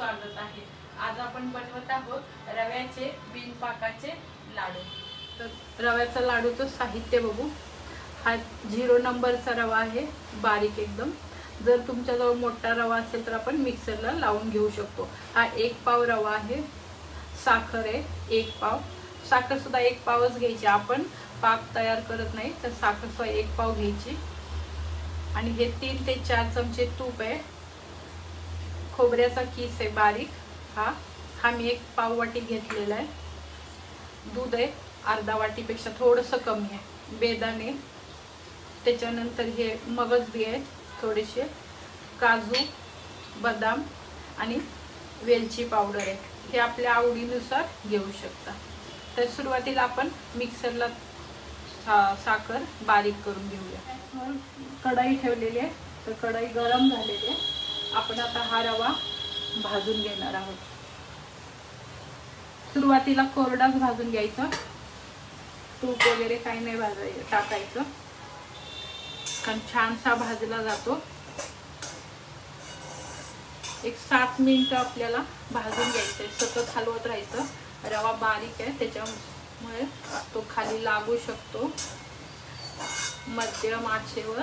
स्वागत आहे। आज आपण बनवत आहोत रव्याचे बिनपाकाचे लाडू। तर रव्याचा लाडूचं साहित्य बघू। हा 0 नंबरचा रवा आहे, बारीक एकदम। जर तुमच्याजवळ मोठा रवा असेल तर आपण मिक्सरला लावून घेऊ शकतो। हा 1 पाव रवा आहे। साखर आहे 1 पाव। साखर सुद्धा 1 पावच घ्यायची, आपण पाक तयार करत नाही तर साखर सुद्धा 1 पाव घ्यायची। आणि हे 3 ते 4 चमचे तूप आहे। खोबऱ्याचा किस आहे बारीक, हा मी 1 पाव वाटी घेतलेला आहे। दूध आहे अर्धा वाटीपेक्षा थोडंसं कमी आहे। बेदाणे, त्याच्यानंतर हे मगज बी आहे थोडेसे, काजू, बदाम आणि वेलची पावडर आहे। हे आपल्या आवडीनुसार घेऊ शकता। तर सुरुवातीला आपण मिक्सरला साखर बारीक करून घेऊया। कढई ठेवलेली आहे, तर कढई गरम झालेली आहे। आपण आता हा रवा भाजून घेणार आहोत। सुरुवातीला कोरडाच भाजून घ्यायचा, तूप वगैरे काही नाही टाकायचं, कारण छानसा भाजला जातो। एक 7 मिनिटं आपल्याला भाजून घ्यायचंय, सतत हलवत राहायचं। रवा बारीक आहे त्याच्यामुळे तो खाली लागू शकतो। मध्यम आचेवर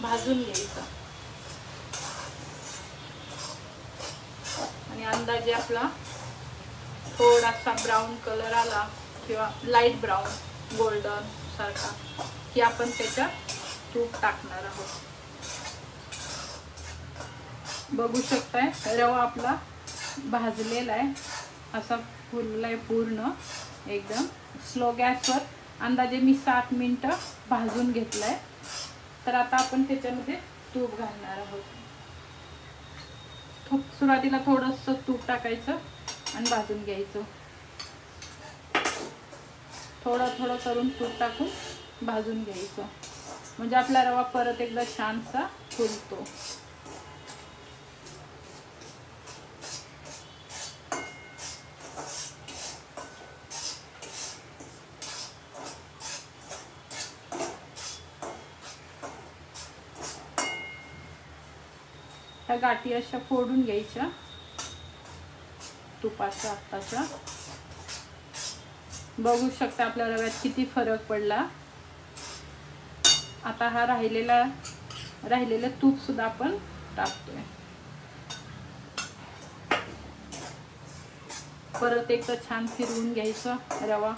भाजून घ्यायचा आणि अंदाजे आपला थोडासा ब्राऊन कलर आला किंवा लाईट ब्राऊन गोल्डन सारखा की आपण त्याच्यात तूप टाकणार आहोत। बघू शकताय रवा आपला भाजलेला आहे, असा फुललाय पूर्ण एकदम। स्लो गॅसवर अंदाजे मी 7 मिनिटं भाजून घेतलाय। तर आता आपण त्याच्यामध्ये तूप घालणार आहोत। सुरुवातीला थोडंसं तूप टाकायचं आणि भाजून घ्यायचं। थोडं थोडं करून तूप टाकून भाजून घ्यायचं, म्हणजे आपला रवा परत एकदा छानसा फुलतो। ह्या गाठी अशा फोडून घ्यायच्या तुपाच्या आत्ताच्या। बघू शकता आपल्या रव्यात किती फरक पडला। आता हा राहिलेलं तूप सुद्धा आपण टाकतोय। परत एकदा छान फिरवून घ्यायचं रवा,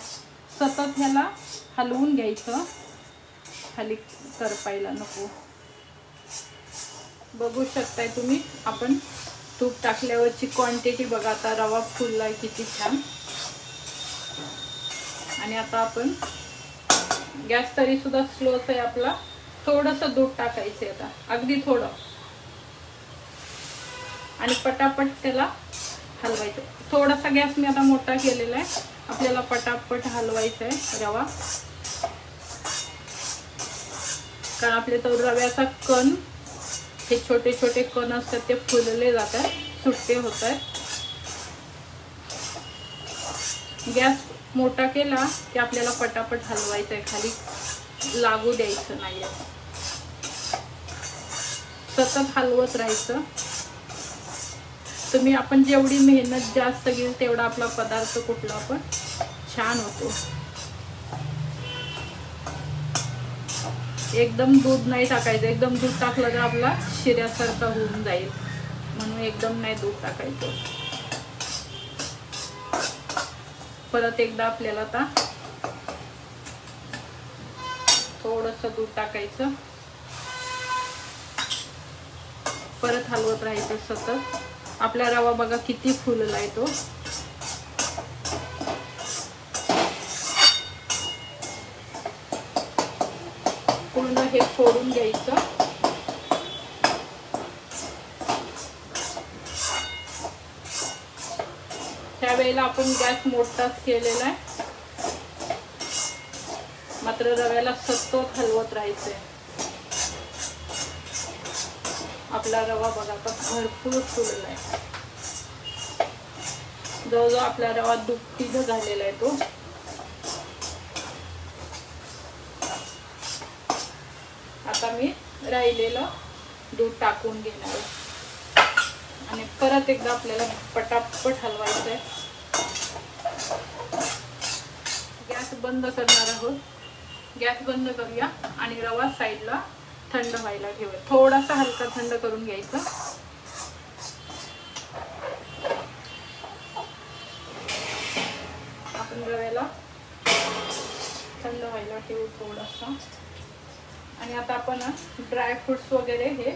सतत ह्याला हलवून घ्यायचं, खाली करपायला नको। बघू शकताय तुम्ही, आपण तूप टाकल्यावरची क्वांटिटी बघा। आता रवा फुललाय किती छान। आणि आता आपण गॅस तरी सुद्धा स्लोच आहे आपला। थोडंसं दूध टाकायचं आता, अगदी थोडं, आणि पटापट त्याला हलवायचं। थोडासा गॅस मी आता मोठा केलेला आहे, आपल्याला पटापट हलवायचं आहे रवा, कारण आपले तो रव्याचा कण, हे छोटे छोटे कण असतात ते फुलले जातात, सुट्टे होतात। गॅस मोठा केला की आपल्याला पटापट हलवायचं आहे, खाली लागू द्यायचं नाही, सतत हलवत राहायचं। तुम्ही आपण जेवढी मेहनत जास्त घेईल तेवढा आपला पदार्थ कुठला पण छान होतो। एकदम दूध नाही टाकायचं, एकदम दूध टाकलं तर आपला शिऱ्यासारखा होऊन जाईल, म्हणून एकदम नाही दूध टाकायचं। परत एकदा आपल्याला आता थोडंसं दूध टाकायचं, परत हलवत राहायचं सतत। आपला रवा बघा किती फुललाय तो। पूर्ण हे फोडून घ्यायचं। त्यावेळेला आपण गॅस मोठाच केलेला आहे, मात्र रव्याला सतत हलवत राहायचंय। आपला रवा बघा आता भरपूर फुललाय, जवळजवळ आपला रवा दुपटीनं झालेला आहे तो। आता मी राहिलेलं दूध टाकून घेणार आहे। आणि परत एकदा आपल्याला पटापट हलवायचं आहे. गॅस बंद करणार आहोत. गॅस बंद करूया आणि रवा साईडला थंड व्हायला ठेवूया. थोडासा हलका थंड करून घ्यायचा. आपण रव्याला थंड व्हायला ठेवू थोडासा. आणि आता आपण ड्रायफ्रुट्स वगैरे हे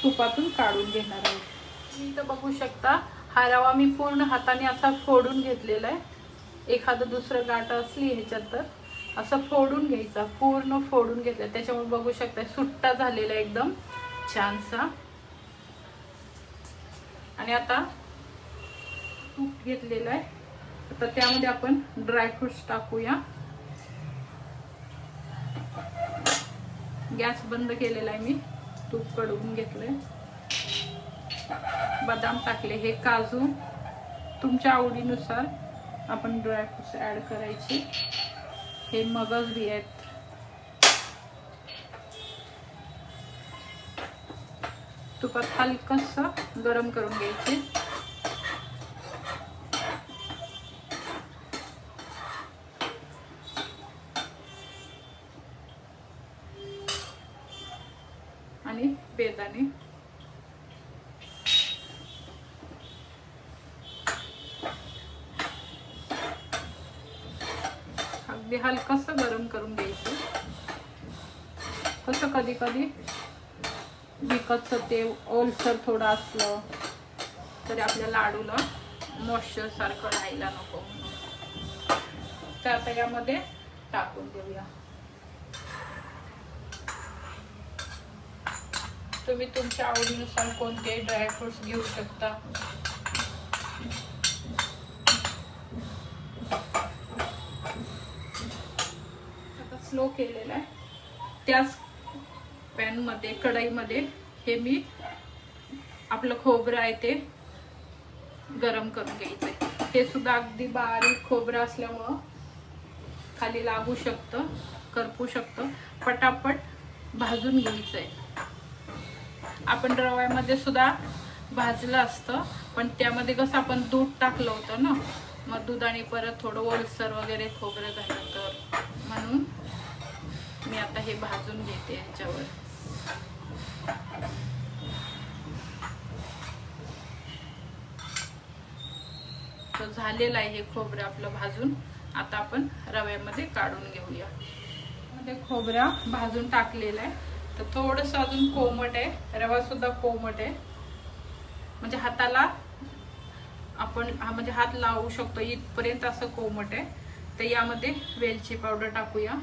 तुपातून काढून घेणार आहोत. तुम्ही इथं बघू शकता हा रवा मी पूर्ण हाताने असा फोडून घेतलेला आहे. एखादं दुसरं गाठ असली ह्याच्यात तर असं फोडून घ्यायचा, पूर्ण फोडून घेतलं. त्याच्यामुळे बघू शकता सुट्टा झालेला एकदम छानसा. आणि आता तूप घेतलेलं आहे. आता त्यामध्ये आपण ड्रायफ्रुट्स टाकूया. गॅस बंद केलेला आहे मी. तूप कडवून घेतलंय. बदाम टाकले. हे काजू तुमच्या आवडीनुसार आपण ड्रायफ्रुट्स ऍड करायचे. हे मगज बी आहेत. तुपात हलकंसं गरम करून घ्यायचे. आणि बेदाणे अगदी हलकंसं गरम करून घ्यायचं. कसं कधी कधी विकतचं ते ओलसर थोडं असलं तरी आपल्या लाडूला मॉइश्चर सारखं राहायला नको म्हणून. तर आता यामध्ये टाकून देऊया. तुम्ही तुमच्या आवडीनुसार कोणते ड्रायफ्रुट्स घेऊ शकता. आता स्लो केलेला आहे. त्याच पॅन मध्ये कढईमध्ये हे मी आपलं खोबरं आहे ते गरम करून घ्यायचंय. हे सुद्धा अगदी बारीक खोबरं असल्यामुळं खाली लागू शकतं, करपू शकतं. पटापट भाजून घ्यायचंय. आपण रव्यामध्ये सुद्धा भाजलं असतं पण त्यामध्ये कसं आपण दूध टाकलं होतं ना, मग दुधाने परत थोडं ओलसर वगैरे खोबरं झालं तर म्हणून मी आता हे भाजून घेते याच्यावर. तर झालेलं आहे हे खोबरं आपलं भाजून. आता आपण रव्यामध्ये काढून घेऊया. मध्ये खोबरा भाजून टाकलेला आहे. तर थोडंसं अजून कोमट आहे. रवा सुद्धा कोमट आहे. म्हणजे हाताला आपण म्हणजे हात लावू शकतो इथपर्यंत असं कोमट आहे. तर यामध्ये वेलची पावडर टाकूया.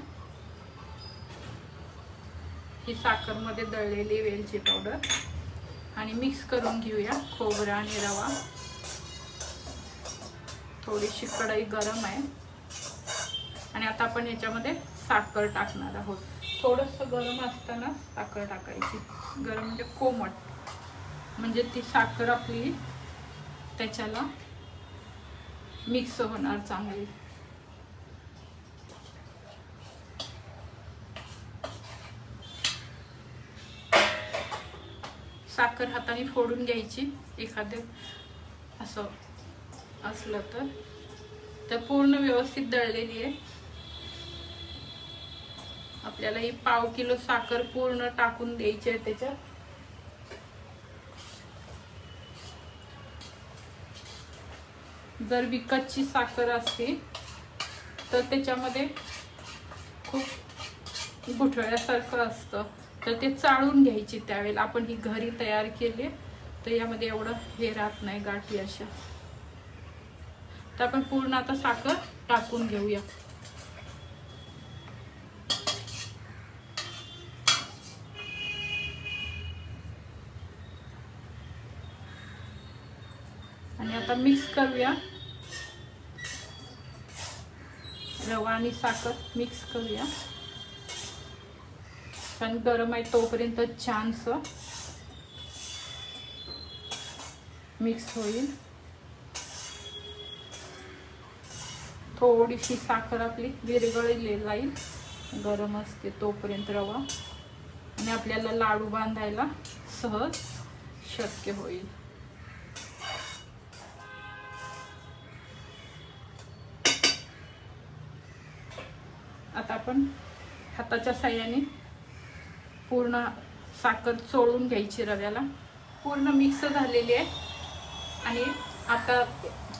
ही साखर मध्ये दळलेली वेलची पावडर आणि मिक्स करून घेऊया खोबरं आणि रवा. थोडीशी कढई गरम आहे आणि आता आपण याच्यामध्ये साखर टाकणार आहोत. थोडंसं गरम असताना साखर टाकायची. गरम म्हणजे कोमट, म्हणजे ती साखर आपली त्याच्याला मिक्स होणार चांगली. साखर हाताने फोडून घ्यायची एखादं असं असलं तर पूर्ण व्यवस्थित दळलेली आहे. आपल्याला ही पाव किलो साखर पूर्ण टाकून द्यायची आहे त्याच्यात. जर विकतची साखर असते तर त्याच्यामध्ये खूप गुठळ्यासारखं असतं, तर ते चाळून घ्यायची त्यावेळेला. आपण ही घरी तयार केली तर यामध्ये एवढं हे राहत नाही गाठी अशा. तर आपण पूर्ण आता साखर टाकून घेऊया. आणि आता मिक्स करूया. रवा आणि साखर मिक्स करूया. पण गरम आहे तोपर्यंत छानसं मिक्स होईल. थोडीशी साखर आपली विरघळली जाईल. गरम असते तोपर्यंत रवा. आणि आपल्याला लाडू बांधायला सहज शक्य होईल. आता आपण हाताच्या साहाय्याने पूर्ण साखर चोळून घ्यायची रव्याला. पूर्ण मिक्स झालेली आहे आणि आता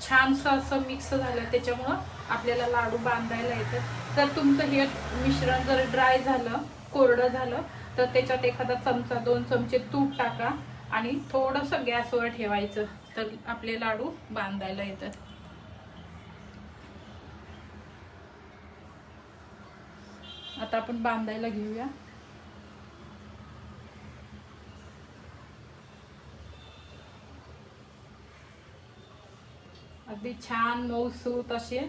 छानसं असं मिक्स झालं, त्याच्यामुळं आपल्याला लाडू बांधायला येतात. तर तुमचं हे मिश्रण जर ड्राय झालं, कोरडं झालं, तर त्याच्यात एखादा चमचा 2 चमचे तूप टाका आणि थोडंसं गॅसवर ठेवायचं, तर आपले लाडू बांधायला येतात. आता आपण बांधायला घेऊया. अगदी छान मऊसूत असे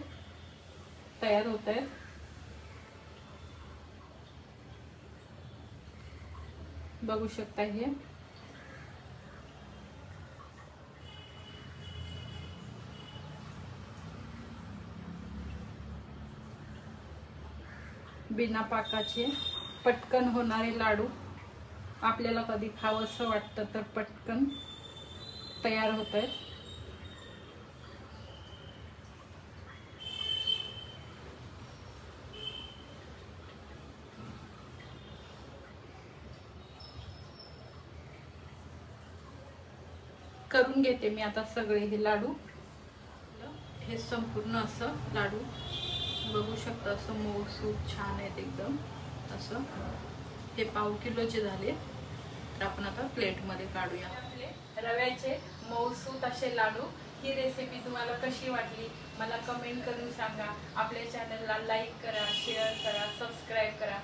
तयार होत आहेत. बघू शकता हे बिना पाकाचे पटकन होणारे लाडू. आपल्याला कधी खावंसं वाटतं तर पटकन तयार होत आहेत. करून घेते मी आता सगळे हे लाडू. हे संपूर्ण असं लाडू बघू शकता, असं मऊसूत छान आहेत एकदम. असं हे पाव किलोचे झाले. तर आपण आता प्लेटमध्ये काढूया. रव्याचे मऊसूत असे लाडू. ही रेसिपी तुम्हाला कशी वाटली मला कमेंट करून सांगा. आपल्या चॅनलला लाईक करा, शेअर करा, सबस्क्राईब करा.